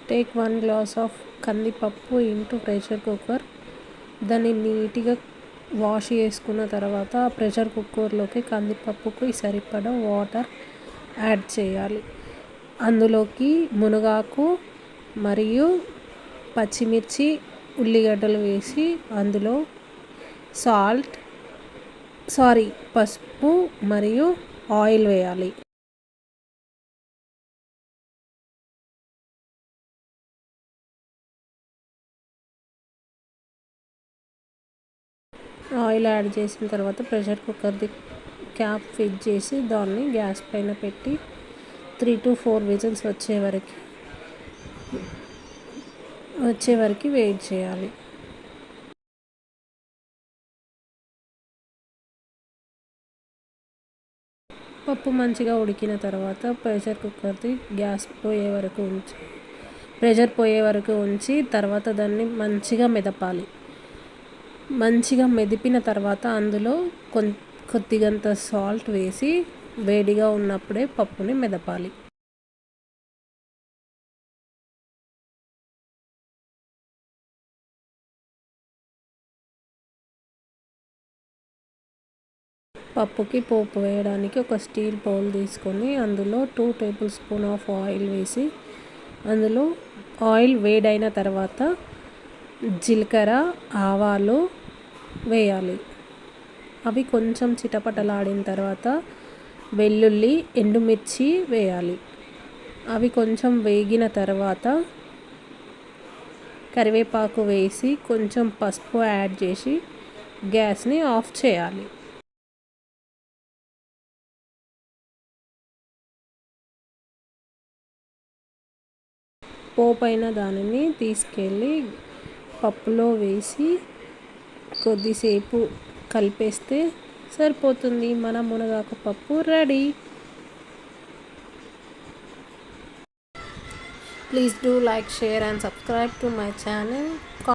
Take 1 glass of కందిపప్పు into pressure cooker. దాన్ని నీట్గా వాష్ చేసుకున్న తర్వాత ఆ ప్రెషర్ కుక్కర్లోకి కందిపప్పుకి సరిపడా వాటర్ యాడ్ చేయాలి. అందులోకి మునగాకు మరియు పచ్చిమిర్చి, ఉల్లిగడ్డలు వేసి అందులో పసుపు మరియు ఆయిల్ వేయాలి. ఆయిల్ యాడ్ చేసిన తర్వాత ప్రెషర్ కుక్కర్ది క్యాప్ ఫిట్ చేసి దాన్ని గ్యాస్ పైన పెట్టి 3 to 4 విజిల్స్ వచ్చే వరకు వెయిట్ చేయాలి. పప్పు మంచిగా ఉడికిన తర్వాత ప్రెషర్ పోయే వరకు ఉంచి తర్వాత దాన్ని మంచిగా మెదపాలి. మంచిగా మెదిపిన తర్వాత అందులో కొద్దిగంత సాల్ట్ వేసి వేడిగా ఉన్నప్పుడే పప్పుని మెదపాలి. పప్పుకి పోపు వేయడానికి ఒక స్టీల్ బౌల్ తీసుకొని అందులో 2 టేబుల్ స్పూన్ ఆఫ్ ఆయిల్ వేసి అందులో ఆయిల్ వేడైన తర్వాత జీలకర్ర, ఆవాలు వేయాలి. అవి కొంచెం చిటపటలాడిన తర్వాత వెల్లుల్లి, ఎండుమిర్చి వేయాలి. అవి కొంచెం వేగిన తర్వాత కరివేపాకు వేసి కొంచెం పసుపు యాడ్ చేసి గ్యాస్ని ఆఫ్ చేయాలి. పోపైన దానిని తీసుకెళ్ళి పప్పులో వేసి కొద్దిసేపు కలిపేస్తే సరిపోతుంది. మన మునగాకు పప్పు ready. Please do like, share and subscribe to my channel.